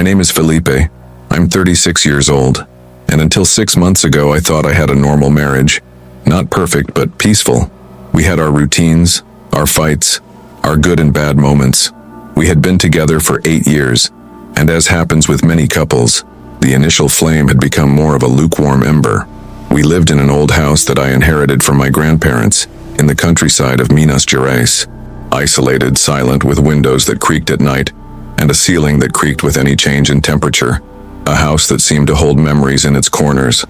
My name is Felipe. I'm 36 years old, and until 6 months ago I thought I had a normal marriage. Not perfect, but peaceful. We had our routines, our fights, our good and bad moments. We had been together for 8 years, and as happens with many couples, the initial flame had become more of a lukewarm ember. We lived in an old house that I inherited from my grandparents, in the countryside of Minas Gerais. Isolated, silent, with windows that creaked at night, and a ceiling that creaked with any change in temperature. A house that seemed to hold memories in its corners,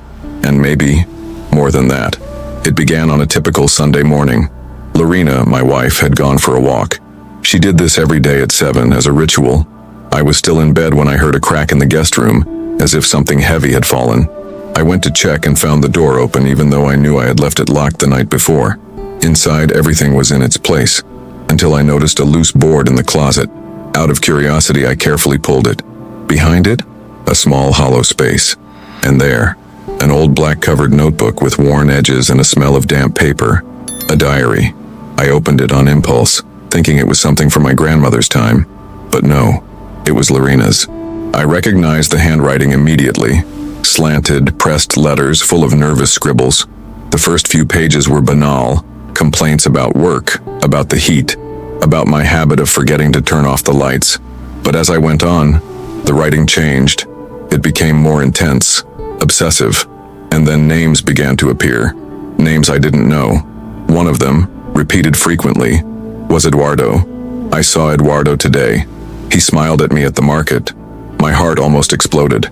and maybe more than that. It began on a typical Sunday morning. Lorena, my wife, had gone for a walk. She did this every day at 7 as a ritual. I was still in bed when I heard a crack in the guest room, as if something heavy had fallen. I went to check and found the door open even though I knew I had left it locked the night before. Inside, everything was in its place, until I noticed a loose board in the closet. Out of curiosity, I carefully pulled it. Behind it, a small hollow space. And there, an old black-covered notebook with worn edges and a smell of damp paper. A diary. I opened it on impulse, thinking it was something from my grandmother's time. But no, it was Lorena's. I recognized the handwriting immediately. Slanted, pressed letters full of nervous scribbles. The first few pages were banal. Complaints about work, about the heat, about my habit of forgetting to turn off the lights. But as I went on, the writing changed. It became more intense, obsessive, and then names began to appear. Names I didn't know. One of them, repeated frequently, was Eduardo. I saw Eduardo today. He smiled at me at the market. My heart almost exploded.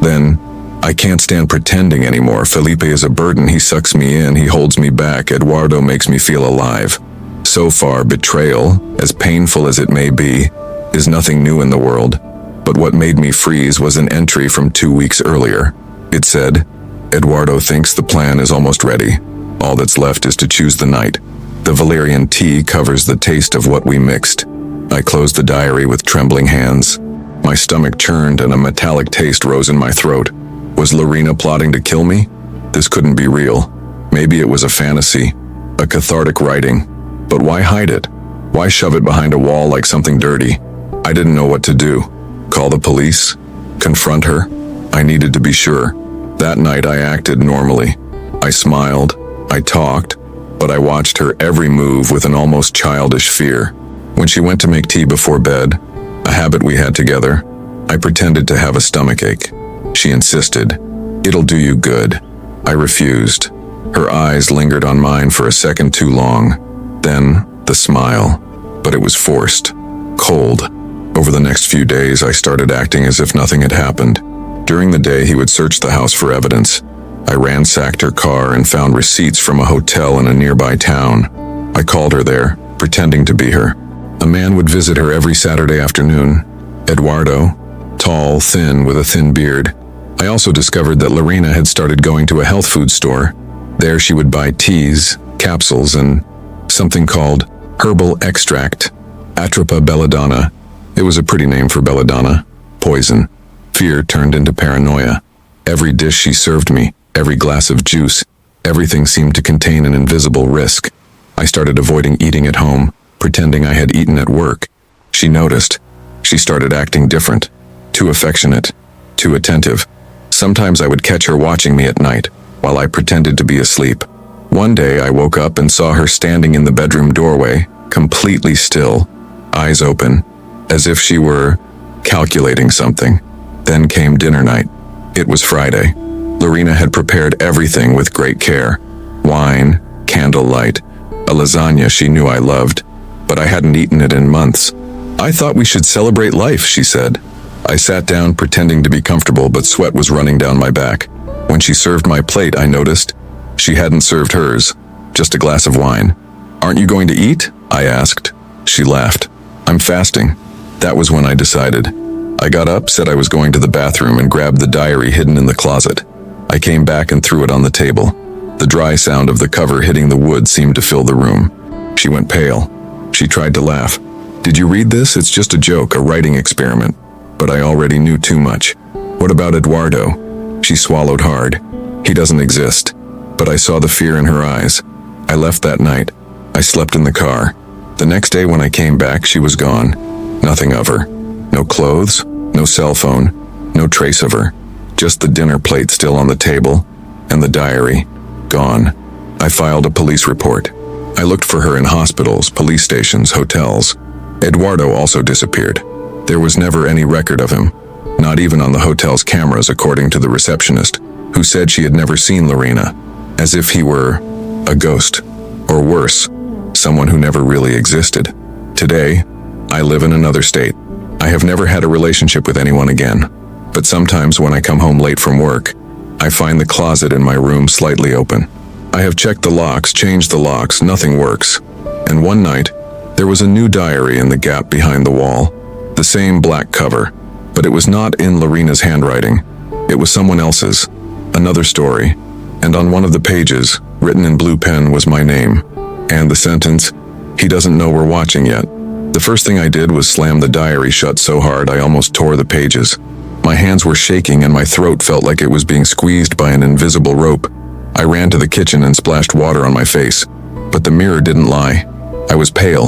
Then, I can't stand pretending anymore. Felipe is a burden. He sucks me in. He holds me back. Eduardo makes me feel alive. So far, betrayal, as painful as it may be, is nothing new in the world. But what made me freeze was an entry from 2 weeks earlier. It said, Eduardo thinks the plan is almost ready. All that's left is to choose the night. The valerian tea covers the taste of what we mixed. I closed the diary with trembling hands. My stomach churned and a metallic taste rose in my throat. Was Lorena plotting to kill me? This couldn't be real. Maybe it was a fantasy, a cathartic writing. But why hide it? Why shove it behind a wall like something dirty? I didn't know what to do. Call the police? Confront her? I needed to be sure. That night I acted normally. I smiled, I talked, but I watched her every move with an almost childish fear. When she went to make tea before bed, a habit we had together, I pretended to have a stomachache. She insisted, "It'll do you good." I refused. Her eyes lingered on mine for a second too long. Then, the smile. But it was forced. Cold. Over the next few days, I started acting as if nothing had happened. During the day, he would search the house for evidence. I ransacked her car and found receipts from a hotel in a nearby town. I called her there, pretending to be her. A man would visit her every Saturday afternoon. Eduardo, tall, thin, with a thin beard. I also discovered that Lorena had started going to a health food store. There she would buy teas, capsules, and something called herbal extract, Atropa belladonna. It was a pretty name for belladonna. Poison. Fear turned into paranoia. Every dish she served me, every glass of juice, everything seemed to contain an invisible risk. I started avoiding eating at home, pretending I had eaten at work. She noticed. She started acting different. Too affectionate. Too attentive. Sometimes I would catch her watching me at night, while I pretended to be asleep. One day I woke up and saw her standing in the bedroom doorway, completely still, eyes open, as if she were calculating something. Then came dinner night. It was Friday. Lorena had prepared everything with great care. Wine, candlelight, a lasagna she knew I loved, but I hadn't eaten it in months. "I thought we should celebrate life," she said. I sat down pretending to be comfortable, but sweat was running down my back. When she served my plate, I noticed she hadn't served hers, just a glass of wine. "Aren't you going to eat?" I asked. She laughed. "I'm fasting." That was when I decided. I got up, said I was going to the bathroom, and grabbed the diary hidden in the closet. I came back and threw it on the table. The dry sound of the cover hitting the wood seemed to fill the room. She went pale. She tried to laugh. "Did you read this? It's just a joke, a writing experiment." But I already knew too much. "What about Eduardo?" She swallowed hard. "He doesn't exist." But I saw the fear in her eyes. I left that night. I slept in the car. The next day when I came back, she was gone. Nothing of her. No clothes, No cell phone, no trace of her. Just the dinner plate still on the table, and the diary, gone. I filed a police report. I looked for her in hospitals, police stations, hotels. Eduardo also disappeared. There was never any record of him, not even on the hotel's cameras, according to the receptionist, who said she had never seen Lorena, as if he were a ghost, or worse, someone who never really existed. Today, I live in another state. I have never had a relationship with anyone again, but sometimes when I come home late from work, I find the closet in my room slightly open. I have checked the locks, changed the locks, nothing works. And one night, there was a new diary in the gap behind the wall, the same black cover, but it was not in Lorena's handwriting. It was someone else's, another story, and on one of the pages, written in blue pen, was my name, and the sentence, "He doesn't know we're watching yet." The first thing I did was slam the diary shut so hard I almost tore the pages. My hands were shaking and my throat felt like it was being squeezed by an invisible rope. I ran to the kitchen and splashed water on my face, but the mirror didn't lie. I was pale,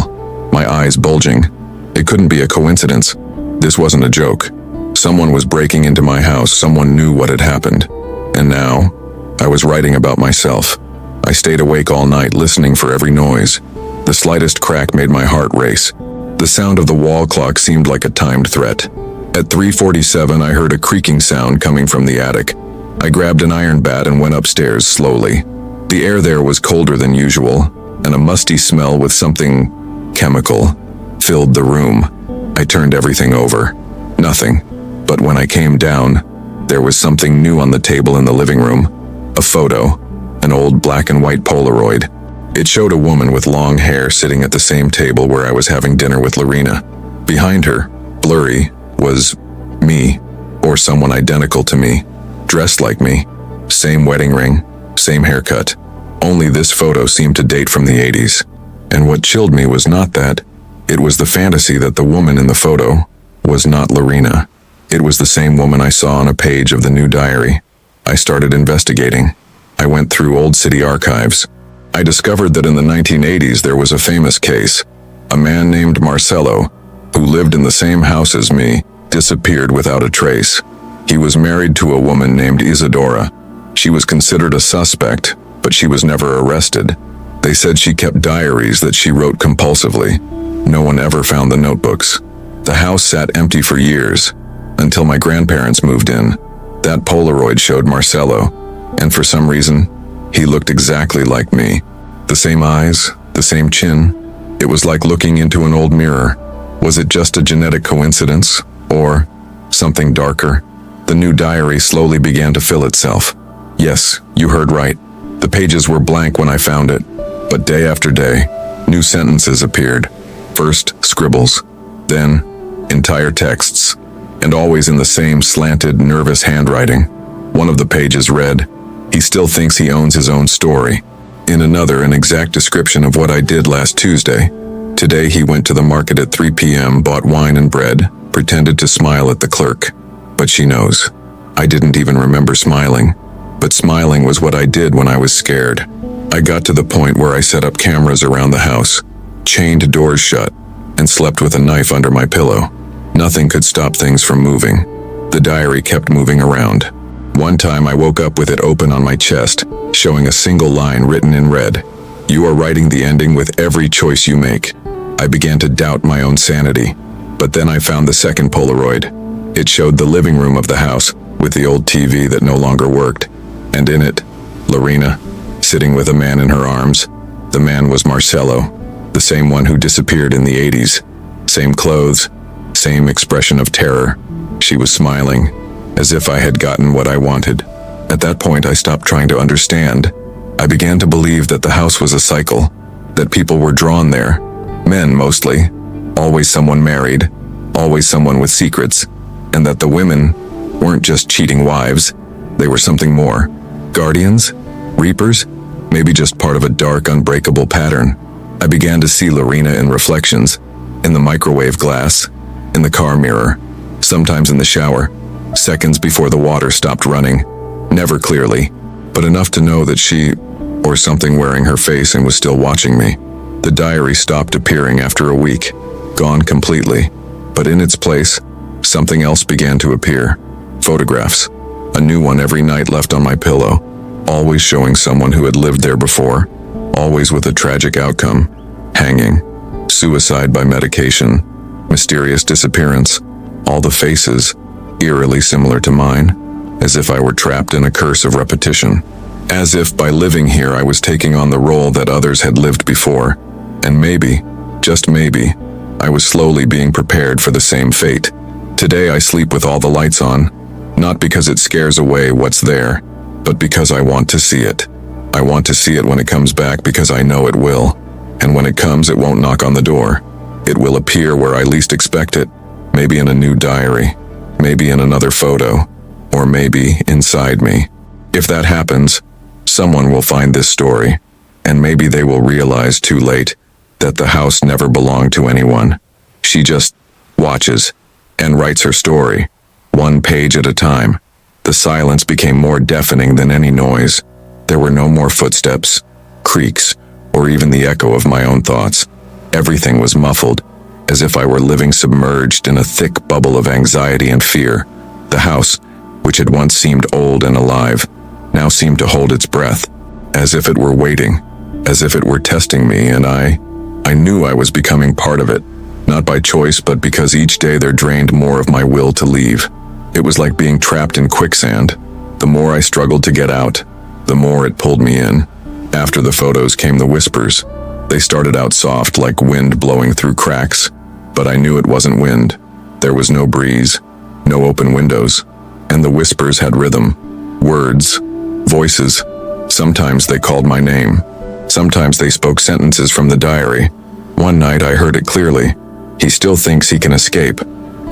my eyes bulging. It couldn't be a coincidence. This wasn't a joke. Someone was breaking into my house, someone knew what had happened. And now, I was writing about myself. I stayed awake all night listening for every noise. The slightest crack made my heart race. The sound of the wall clock seemed like a timed threat. At 3:47, I heard a creaking sound coming from the attic. I grabbed an iron bat and went upstairs slowly. The air there was colder than usual, and a musty smell with something chemical filled the room. I turned everything over. Nothing. But when I came down, there was something new on the table in the living room. A photo, an old black and white Polaroid. It showed a woman with long hair sitting at the same table where I was having dinner with Lorena. Behind her, blurry, was me, or someone identical to me, dressed like me, same wedding ring, same haircut. Only this photo seemed to date from the 80s. And what chilled me was not that. It was the fantasy that the woman in the photo was not Lorena. It was the same woman I saw on a page of the new diary. I started investigating. I went through old city archives. I discovered that in the 1980s there was a famous case. A man named Marcelo, who lived in the same house as me, disappeared without a trace. He was married to a woman named Isadora. She was considered a suspect, but she was never arrested. They said she kept diaries that she wrote compulsively. No one ever found the notebooks. The house sat empty for years, until my grandparents moved in. That Polaroid showed Marcelo, and for some reason, he looked exactly like me. The same eyes, the same chin. It was like looking into an old mirror. Was it just a genetic coincidence, or something darker? The new diary slowly began to fill itself. Yes, you heard right. The pages were blank when I found it, but day after day, new sentences appeared. First, scribbles, then, entire texts, and always in the same slanted, nervous handwriting. One of the pages read, "He still thinks he owns his own story." In another, an exact description of what I did last Tuesday. Today he went to the market at 3 p.m., bought wine and bread, pretended to smile at the clerk. But she knows. I didn't even remember smiling. But smiling was what I did when I was scared. I got to the point where I set up cameras around the house, chained doors shut, and slept with a knife under my pillow. Nothing could stop things from moving. The diary kept moving around. One time I woke up with it open on my chest, showing a single line written in red. "You are writing the ending with every choice you make." I began to doubt my own sanity. But then I found the second Polaroid. It showed the living room of the house, with the old TV that no longer worked. And in it, Lorena, sitting with a man in her arms. The man was Marcelo, the same one who disappeared in the 80s. Same clothes, same expression of terror. She was smiling, as if I had gotten what I wanted. At that point, I stopped trying to understand. I began to believe that the house was a cycle, that people were drawn there. Men, mostly. Always someone married, always someone with secrets, and that the women weren't just cheating wives. They were something more. Guardians? Reapers? Maybe just part of a dark, unbreakable pattern. I began to see Lorena in reflections, in the microwave glass, in the car mirror, sometimes in the shower, seconds before the water stopped running. Never clearly, but enough to know that she, or something wearing her face and was still watching me. The diary stopped appearing after a week, gone completely, but in its place, something else began to appear. Photographs. A new one every night left on my pillow, always showing someone who had lived there before, always with a tragic outcome: hanging, suicide by medication, mysterious disappearance, all the faces eerily similar to mine, as if I were trapped in a curse of repetition. As if by living here I was taking on the role that others had lived before, and maybe, just maybe, I was slowly being prepared for the same fate. Today I sleep with all the lights on, not because it scares away what's there, but because I want to see it. I want to see it when it comes back because I know it will, and when it comes it won't knock on the door. It will appear where I least expect it, maybe in a new diary, maybe in another photo, or maybe inside me. If that happens, someone will find this story, and maybe they will realize too late that the house never belonged to anyone. She just watches and writes her story, one page at a time. The silence became more deafening than any noise. There were no more footsteps, creaks, or even the echo of my own thoughts. Everything was muffled, as if I were living submerged in a thick bubble of anxiety and fear. The house, which had once seemed old and alive, now seemed to hold its breath, as if it were waiting, as if it were testing me, and I knew I was becoming part of it, not by choice but because each day there drained more of my will to leave. It was like being trapped in quicksand. The more I struggled to get out, the more it pulled me in. After the photos came the whispers. They started out soft like wind blowing through cracks, but I knew it wasn't wind. There was no breeze, no open windows, and the whispers had rhythm, words, voices. Sometimes they called my name. Sometimes they spoke sentences from the diary. One night I heard it clearly. He still thinks he can escape.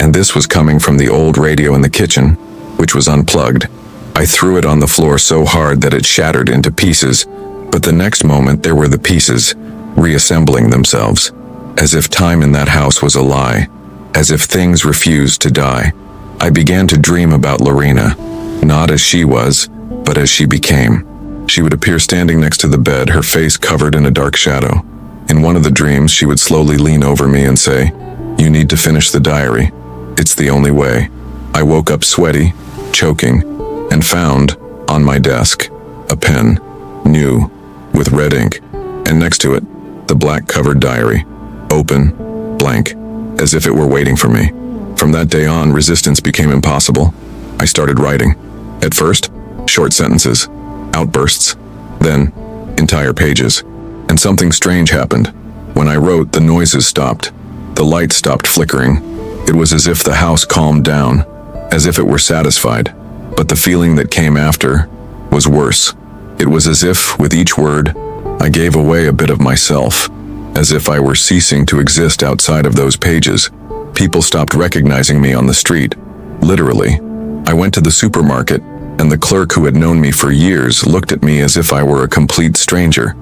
And this was coming from the old radio in the kitchen, which was unplugged. I threw it on the floor so hard that it shattered into pieces, but the next moment there were the pieces, reassembling themselves, as if time in that house was a lie, as if things refused to die. I began to dream about Lorena, not as she was, but as she became. She would appear standing next to the bed, her face covered in a dark shadow. In one of the dreams, she would slowly lean over me and say, "You need to finish the diary. It's the only way." I woke up sweaty, choking, and found, on my desk, a pen, new, with red ink, and next to it, the black-covered diary, open, blank, as if it were waiting for me. From that day on, resistance became impossible. I started writing. At first, short sentences, outbursts, then entire pages. And something strange happened. When I wrote, the noises stopped. The light stopped flickering. It was as if the house calmed down, as if it were satisfied. But the feeling that came after was worse. It was as if, with each word, I gave away a bit of myself, as if I were ceasing to exist outside of those pages. People stopped recognizing me on the street. Literally. I went to the supermarket, and the clerk who had known me for years looked at me as if I were a complete stranger.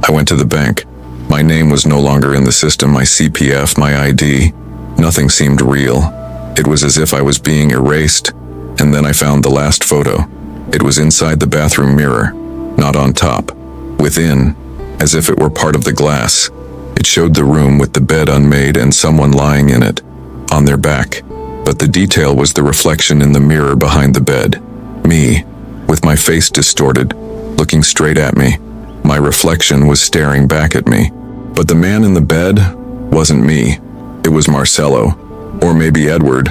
I went to the bank. My name was no longer in the system, my CPF, my ID. Nothing seemed real. It was as if I was being erased. And then I found the last photo. It was inside the bathroom mirror, not on top. Within, as if it were part of the glass. It showed the room with the bed unmade and someone lying in it, on their back. But the detail was the reflection in the mirror behind the bed. Me, with my face distorted, looking straight at me. My reflection was staring back at me. But the man in the bed wasn't me. It was Marcelo, or maybe Edward,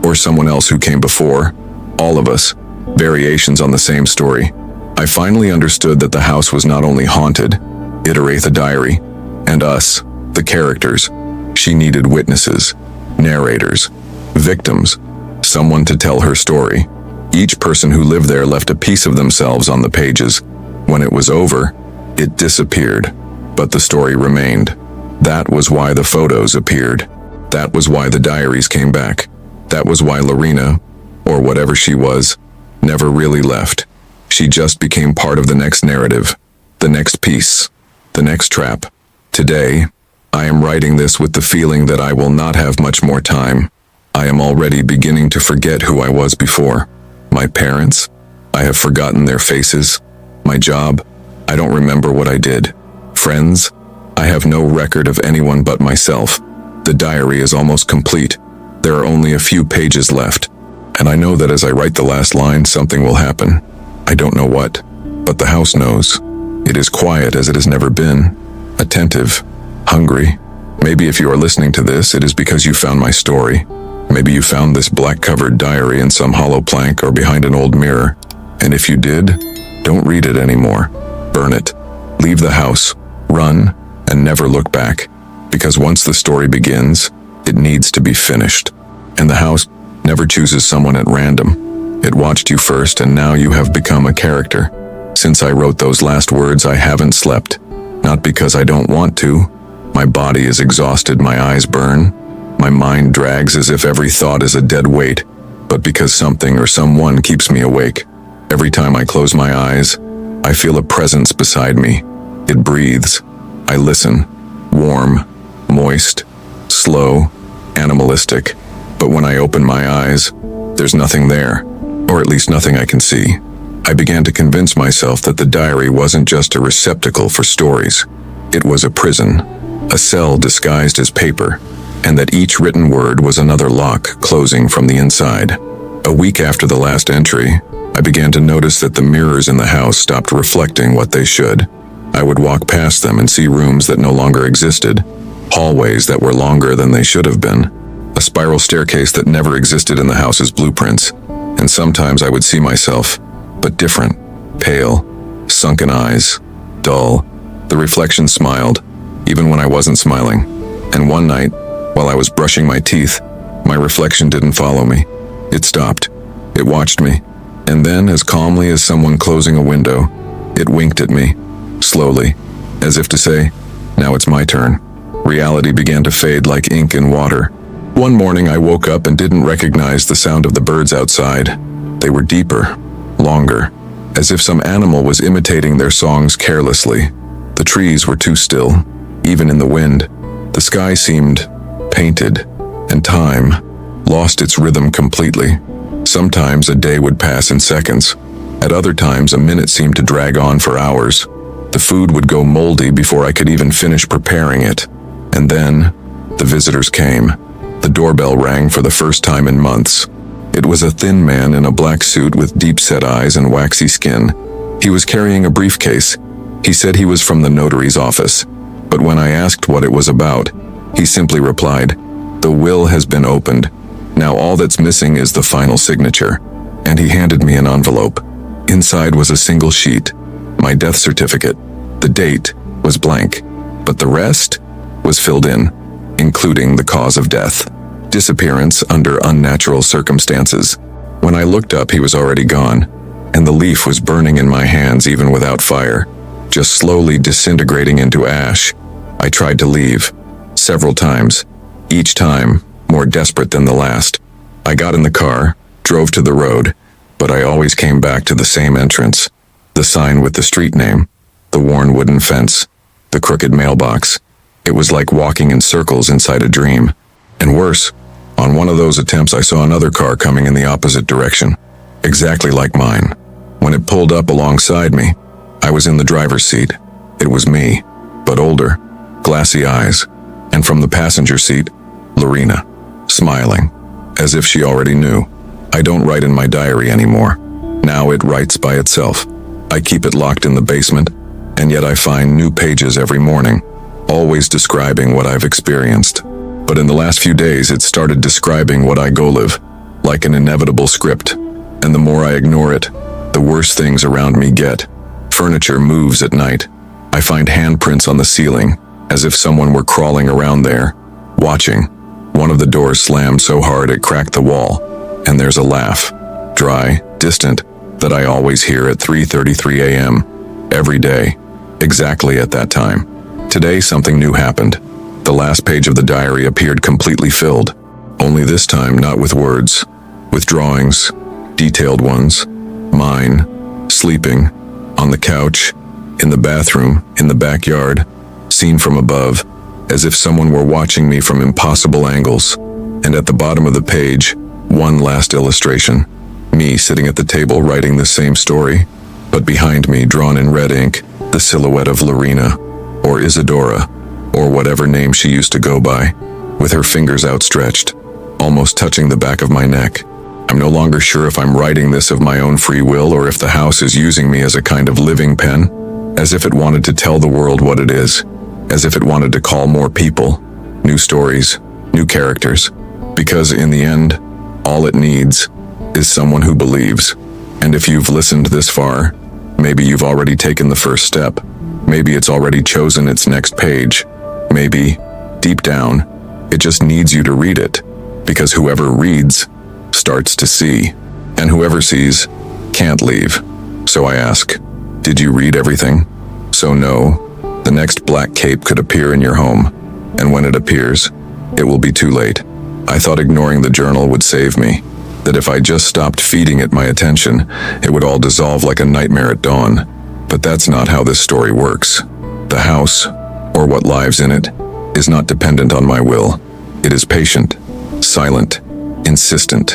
or someone else who came before. All of us, variations on the same story. I finally understood that the house was not only haunted, iterate the diary, and us, the characters. She needed witnesses, narrators, victims, someone to tell her story. Each person who lived there left a piece of themselves on the pages. When it was over, it disappeared, but the story remained. That was why the photos appeared. That was why the diaries came back. That was why Lorena, or whatever she was, never really left. She just became part of the next narrative, the next piece, the next trap. Today, I am writing this with the feeling that I will not have much more time. I am already beginning to forget who I was before. My parents, I have forgotten their faces. My job, I don't remember what I did. Friends, I have no record of anyone but myself. The diary is almost complete. There are only a few pages left, and I know that as I write the last line, something will happen. I don't know what, but the house knows. It is quiet as it has never been, attentive, hungry. Maybe if you are listening to this, it is because you found my story. Maybe you found this black-covered diary in some hollow plank or behind an old mirror. And if you did, don't read it anymore. Burn it. Leave the house. Run, and never look back. Because once the story begins, it needs to be finished. And the house never chooses someone at random. It watched you first, and now you have become a character. Since I wrote those last words, I haven't slept. Not because I don't want to. My body is exhausted, my eyes burn. My mind drags as if every thought is a dead weight, but because something or someone keeps me awake. Every time I close my eyes, I feel a presence beside me. It breathes. I listen. Warm, moist, slow, animalistic. But when I open my eyes, there's nothing there, or at least nothing I can see. I began to convince myself that the diary wasn't just a receptacle for stories. It was a prison, a cell disguised as paper, and that each written word was another lock closing from the inside. A week after the last entry, I began to notice that the mirrors in the house stopped reflecting what they should. I would walk past them and see rooms that no longer existed, hallways that were longer than they should have been, a spiral staircase that never existed in the house's blueprints, and sometimes I would see myself, but different, pale, sunken eyes, dull. The reflection smiled, even when I wasn't smiling. And one night, while I was brushing my teeth, my reflection didn't follow me. It stopped. It watched me. And then, as calmly as someone closing a window, it winked at me, slowly, as if to say, now it's my turn. Reality began to fade like ink in water. One morning I woke up and didn't recognize the sound of the birds outside. They were deeper, longer, as if some animal was imitating their songs carelessly. The trees were too still, even in the wind. The sky seemed painted, and time lost its rhythm completely. Sometimes a day would pass in seconds. At other times, a minute seemed to drag on for hours. The food would go moldy before I could even finish preparing it. And then, the visitors came. The doorbell rang for the first time in months. It was a thin man in a black suit with deep-set eyes and waxy skin. He was carrying a briefcase. He said he was from the notary's office. But when I asked what it was about, he simply replied, "The will has been opened. Now all that's missing is the final signature." And he handed me an envelope. Inside was a single sheet, my death certificate. The date was blank, but the rest was filled in, including the cause of death. Disappearance under unnatural circumstances. When I looked up, he was already gone, and the leaf was burning in my hands even without fire, just slowly disintegrating into ash. I tried to leave, several times, each time more desperate than the last. I got in the car, drove to the road, but I always came back to the same entrance. The sign with the street name, the worn wooden fence, the crooked mailbox. It was like walking in circles inside a dream. And worse, on one of those attempts I saw another car coming in the opposite direction, exactly like mine. When it pulled up alongside me, I was in the driver's seat. It was me, but older, glassy eyes, and from the passenger seat, Lorena, smiling, as if she already knew. I don't write in my diary anymore. Now it writes by itself. I keep it locked in the basement, and yet I find new pages every morning, always describing what I've experienced. But in the last few days, it started describing what I go live, like an inevitable script. And the more I ignore it, the worse things around me get. Furniture moves at night. I find handprints on the ceiling, as if someone were crawling around there, watching. One of the doors slammed so hard it cracked the wall, and there's a laugh, dry, distant, that I always hear at 3:33 a.m. every day, exactly at that time. Today, something new happened. The last page of the diary appeared completely filled, only this time not with words, with drawings, detailed ones, mine, sleeping, on the couch, in the bathroom, in the backyard, seen from above, as if someone were watching me from impossible angles. And at the bottom of the page, one last illustration, me sitting at the table writing the same story, but behind me, drawn in red ink, the silhouette of Lorena, or Isadora, or whatever name she used to go by, with her fingers outstretched. almost touching the back of my neck. I'm no longer sure if I'm writing this of my own free will or if the house is using me as a kind of living pen, as if it wanted to tell the world what it is, as if it wanted to call more people, new stories, new characters, because in the end, all it needs is someone who believes. And if you've listened this far, maybe you've already taken the first step. Maybe it's already chosen its next page. Maybe, deep down, it just needs you to read it, because whoever reads starts to see, and whoever sees can't leave. So I ask, did you read everything? So no, the next black cape could appear in your home, and when it appears, it will be too late. I thought ignoring the journal would save me, that if I just stopped feeding it my attention, it would all dissolve like a nightmare at dawn. But that's not how this story works. The house, or what lives in it, is not dependent on my will. It is patient, silent, insistent.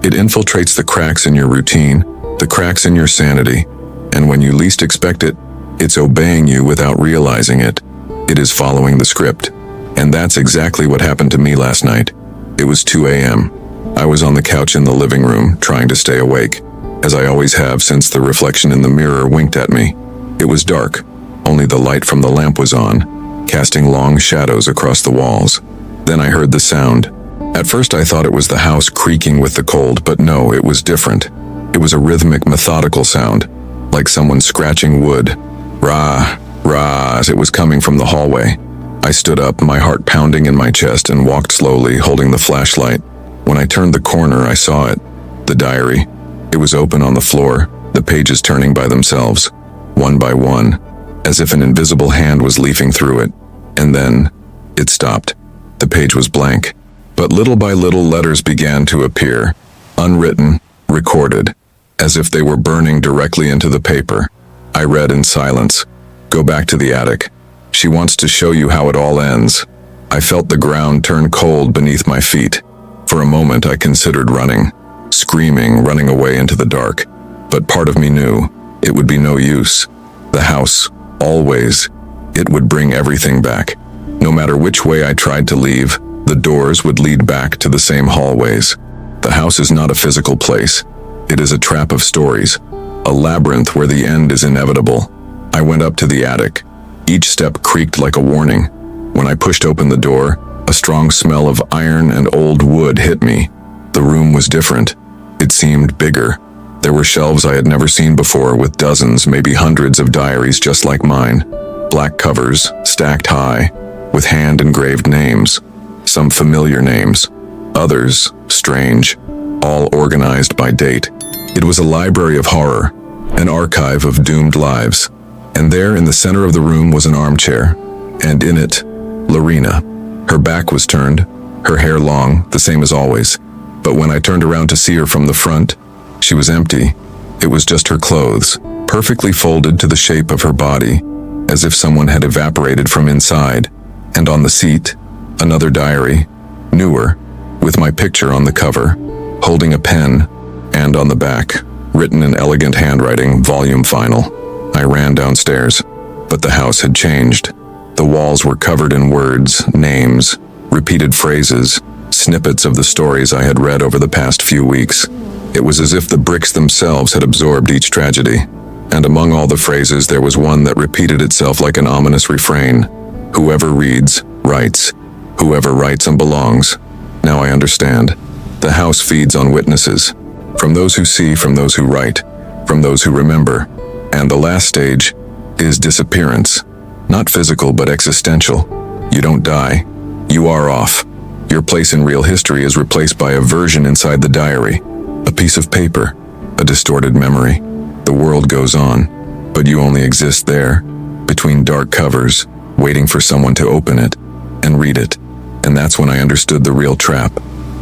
It infiltrates the cracks in your routine, the cracks in your sanity, and when you least expect it, it's obeying you without realizing it. It is following the script. And that's exactly what happened to me last night. It was 2 a.m. I was on the couch in the living room, trying to stay awake, as I always have since the reflection in the mirror winked at me. It was dark. Only the light from the lamp was on, casting long shadows across the walls. Then I heard the sound. At first I thought it was the house creaking with the cold, but no, it was different. It was a rhythmic, methodical sound, like someone scratching wood. Rah, rah, as it was coming from the hallway. I stood up, my heart pounding in my chest, and walked slowly, holding the flashlight. When I turned the corner, I saw it. The diary. It was open on the floor, the pages turning by themselves, one by one, as if an invisible hand was leafing through it. And then, it stopped. The page was blank. But little by little letters began to appear, unwritten, recorded, as if they were burning directly into the paper. I read in silence. Go back to the attic. She wants to show you how it all ends. I felt the ground turn cold beneath my feet. For a moment I considered running, screaming, running away into the dark. But part of me knew it would be no use. The house, always, it would bring everything back. No matter which way I tried to leave, the doors would lead back to the same hallways. The house is not a physical place. It is a trap of stories, a labyrinth where the end is inevitable. I went up to the attic. Each step creaked like a warning. When I pushed open the door, a strong smell of iron and old wood hit me. The room was different. It seemed bigger. There were shelves I had never seen before with dozens, maybe hundreds of diaries just like mine. Black covers, stacked high, with hand-engraved names. Some familiar names, others strange, all organized by date. It was a library of horror, an archive of doomed lives. And there in the center of the room was an armchair, and in it, Lorena. Her back was turned, her hair long, the same as always. But when I turned around to see her from the front, she was empty. It was just her clothes, perfectly folded to the shape of her body, as if someone had evaporated from inside. And on the seat, another diary, newer, with my picture on the cover, holding a pen, and on the back, written in elegant handwriting, volume final. I ran downstairs, but the house had changed. The walls were covered in words, names, repeated phrases, snippets of the stories I had read over the past few weeks. It was as if the bricks themselves had absorbed each tragedy. And among all the phrases, there was one that repeated itself like an ominous refrain. Whoever reads, writes. Whoever writes and belongs. Now I understand. The house feeds on witnesses. From those who see, from those who write, from those who remember. And the last stage is disappearance. Not physical, but existential. You don't die. You are off. Your place in real history is replaced by a version inside the diary. A piece of paper. A distorted memory. The world goes on, but you only exist there, between dark covers, waiting for someone to open it and read it. And that's when I understood the real trap.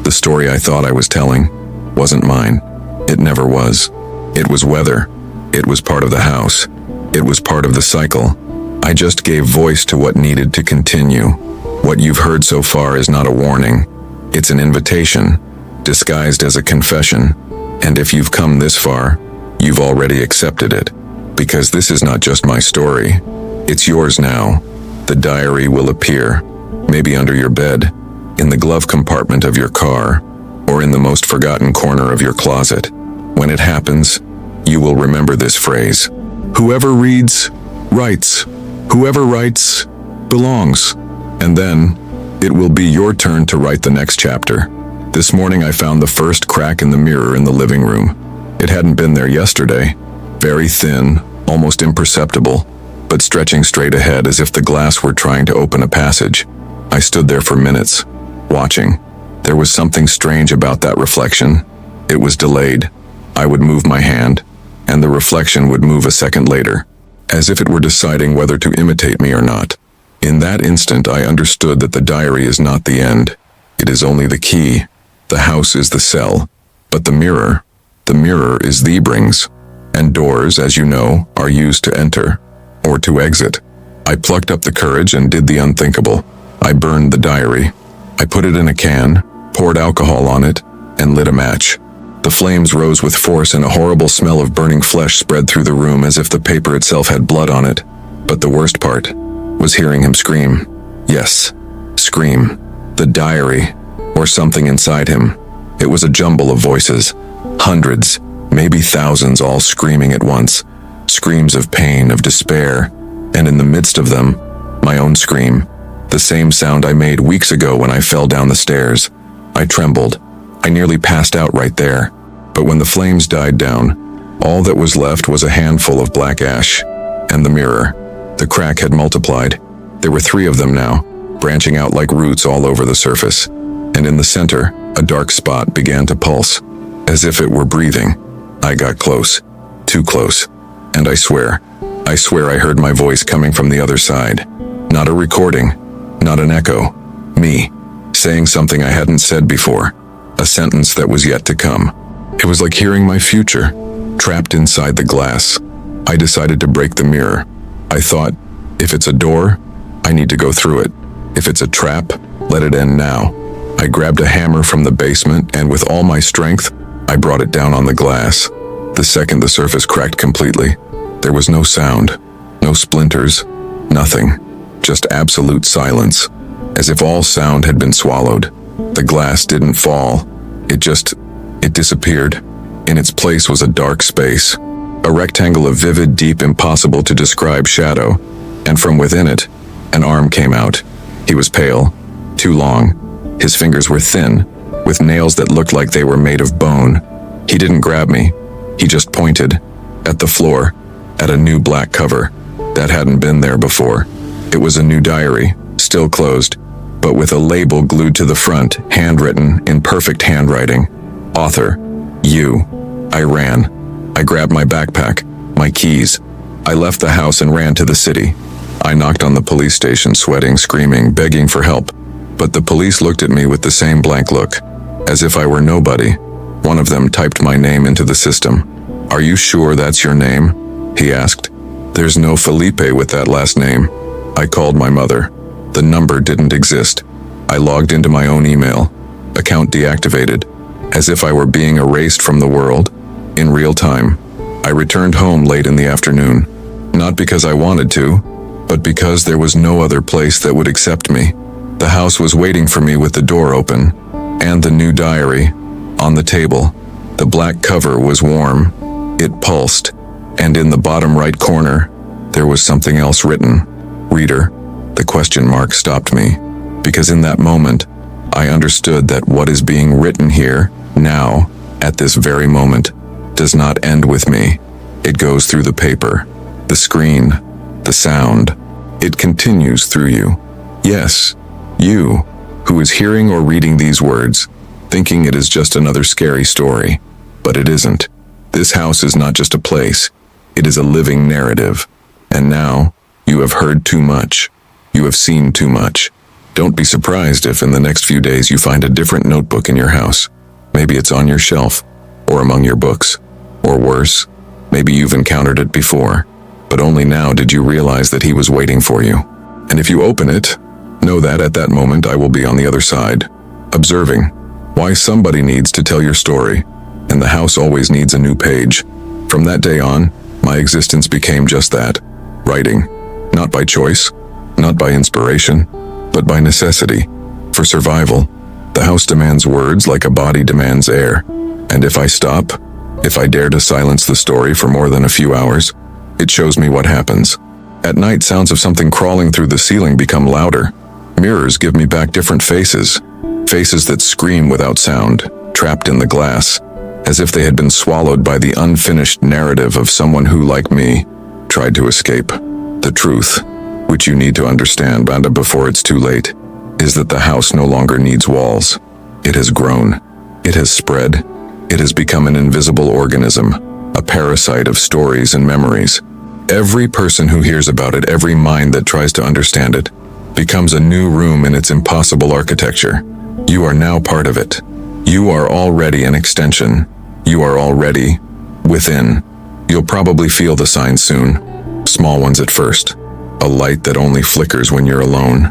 The story I thought I was telling wasn't mine. It never was. It was weather. It was part of the house. It was part of the cycle. I just gave voice to what needed to continue. What you've heard so far is not a warning. It's an invitation, disguised as a confession. And if you've come this far, you've already accepted it. Because this is not just my story. It's yours now. The diary will appear, maybe under your bed, in the glove compartment of your car, or in the most forgotten corner of your closet. When it happens, you will remember this phrase: whoever reads, writes. Whoever writes, belongs. And then, it will be your turn to write the next chapter. This morning I found the first crack in the mirror in the living room. It hadn't been there yesterday. Very thin, almost imperceptible, but stretching straight ahead as if the glass were trying to open a passage. I stood there for minutes, watching. There was something strange about that reflection. It was delayed. I would move my hand, and the reflection would move a second later, as if it were deciding whether to imitate me or not. In that instant, I understood that the diary is not the end. It is only the key. The house is the cell. But the mirror is the brings. And doors, as you know, are used to enter or to exit. I plucked up the courage and did the unthinkable. I burned the diary. I put it in a can, poured alcohol on it, and lit a match. The flames rose with force and a horrible smell of burning flesh spread through the room as if the paper itself had blood on it. But the worst part was hearing him scream. Yes, scream. The diary, or something inside him. It was a jumble of voices. Hundreds, maybe thousands, all screaming at once. Screams of pain, of despair, and in the midst of them, my own scream. The same sound I made weeks ago when I fell down the stairs. I trembled. I nearly passed out right there. But when the flames died down, all that was left was a handful of black ash. And the mirror. The crack had multiplied. There were 3 of them now, branching out like roots all over the surface. And in the center, a dark spot began to pulse, as if it were breathing. I got close. Too close. And I swear I heard my voice coming from the other side. Not a recording, not an echo. Me, saying something I hadn't said before. A sentence that was yet to come. It was like hearing my future, trapped inside the glass. I decided to break the mirror. I thought, if it's a door, I need to go through it. If it's a trap, let it end now. I grabbed a hammer from the basement and with all my strength, I brought it down on the glass. The second the surface cracked completely, there was no sound, no splinters, nothing. Just absolute silence, as if all sound had been swallowed. The glass didn't fall. It disappeared. In its place was a dark space, a rectangle of vivid, deep, impossible to describe shadow, and from within it, an arm came out. He was pale, too long. His fingers were thin, with nails that looked like they were made of bone. He didn't grab me. He just pointed, at the floor, at a new black cover that hadn't been there before. It was a new diary, still closed, but with a label glued to the front, handwritten in perfect handwriting. Author, you. I ran. I grabbed my backpack, my keys. I left the house and ran to the city. I knocked on the police station, sweating, screaming, begging for help. But the police looked at me with the same blank look, as if I were nobody. One of them typed my name into the system. "Are you sure that's your name?" he asked. "There's no Felipe with that last name." I called my mother. The number didn't exist. I logged into my own email. Account deactivated. As if I were being erased from the world. In real time. I returned home late in the afternoon. Not because I wanted to, but because there was no other place that would accept me. The house was waiting for me with the door open, and the new diary on the table. The black cover was warm. It pulsed, and in the bottom right corner, there was something else written. Reader. The question mark stopped me, because in that moment, I understood that what is being written here, now, at this very moment, does not end with me. It goes through the paper, the screen, the sound. It continues through you. Yes, you, who is hearing or reading these words, thinking it is just another scary story. But it isn't. This house is not just a place. It is a living narrative. And now, you have heard too much. You have seen too much. Don't be surprised if in the next few days you find a different notebook in your house. Maybe it's on your shelf, or among your books. Or worse, maybe you've encountered it before, but only now did you realize that he was waiting for you. And if you open it, know that at that moment I will be on the other side, observing why somebody needs to tell your story, and the house always needs a new page. From that day on, my existence became just that, writing, not by choice, not by inspiration, but by necessity. For survival, the house demands words like a body demands air. And if I stop, if I dare to silence the story for more than a few hours, it shows me what happens. At night, sounds of something crawling through the ceiling become louder. Mirrors give me back different faces. Faces that scream without sound, trapped in the glass, as if they had been swallowed by the unfinished narrative of someone who, like me, tried to escape. The truth, which you need to understand, Banda, before it's too late, is that the house no longer needs walls. It has grown. It has spread. It has become an invisible organism, a parasite of stories and memories. Every person who hears about it, every mind that tries to understand it, becomes a new room in its impossible architecture. You are now part of it. You are already an extension. You are already within. You'll probably feel the signs soon. Small ones at first. A light that only flickers when you're alone.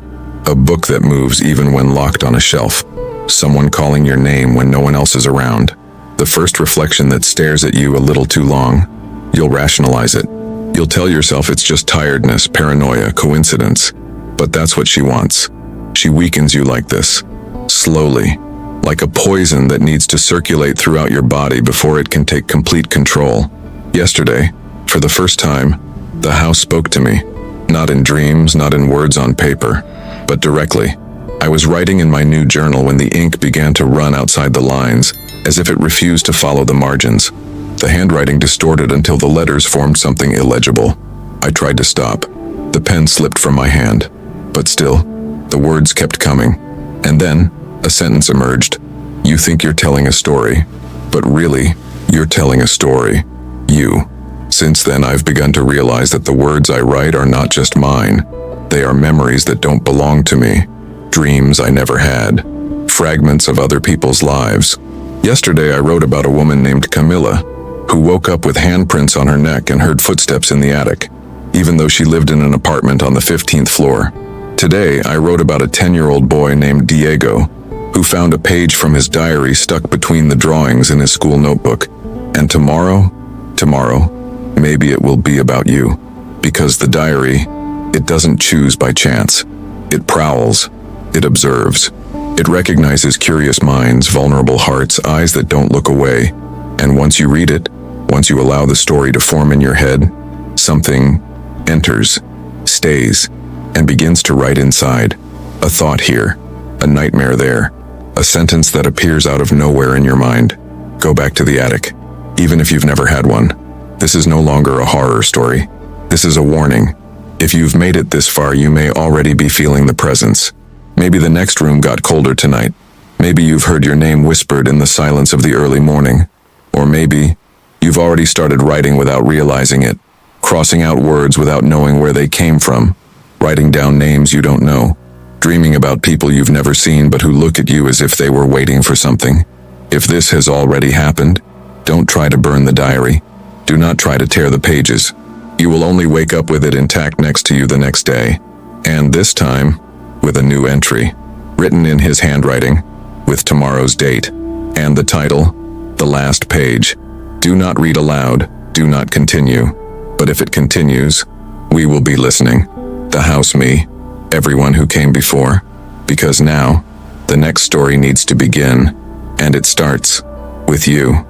A book that moves even when locked on a shelf. Someone calling your name when no one else is around. The first reflection that stares at you a little too long. You'll rationalize it. You'll tell yourself it's just tiredness, paranoia, coincidence. But that's what she wants. She weakens you like this. Slowly. Like a poison that needs to circulate throughout your body before it can take complete control. Yesterday, for the first time, the house spoke to me. Not in dreams, not in words on paper, but directly. I was writing in my new journal when the ink began to run outside the lines, as if it refused to follow the margins. The handwriting distorted until the letters formed something illegible. I tried to stop. The pen slipped from my hand. But still, the words kept coming. And then, a sentence emerged. You think you're telling a story, but really, you're telling a story. You. Since then, I've begun to realize that the words I write are not just mine. They are memories that don't belong to me. Dreams I never had. Fragments of other people's lives. Yesterday, I wrote about a woman named Camilla, who woke up with handprints on her neck and heard footsteps in the attic, even though she lived in an apartment on the 15th floor. Today, I wrote about a 10-year-old boy named Diego, who found a page from his diary stuck between the drawings in his school notebook. And tomorrow, maybe it will be about you. Because the diary, it doesn't choose by chance. It prowls. It observes. It recognizes curious minds, vulnerable hearts, eyes that don't look away. And once you read it, once you allow the story to form in your head, something enters, stays, and begins to write inside. A thought here, a nightmare there, a sentence that appears out of nowhere in your mind. Go back to the attic, even if you've never had one. This is no longer a horror story. This is a warning. If you've made it this far, you may already be feeling the presence. Maybe the next room got colder tonight. Maybe you've heard your name whispered in the silence of the early morning. Or maybe you've already started writing without realizing it, crossing out words without knowing where they came from, writing down names you don't know, dreaming about people you've never seen but who look at you as if they were waiting for something. If this has already happened, don't try to burn the diary. Do not try to tear the pages. You will only wake up with it intact next to you the next day. And this time, with a new entry, written in his handwriting, with tomorrow's date, and the title, The Last Page. Do not read aloud, do not continue. But if it continues, we will be listening. The house, me, everyone who came before. Because now, the next story needs to begin, and it starts with you.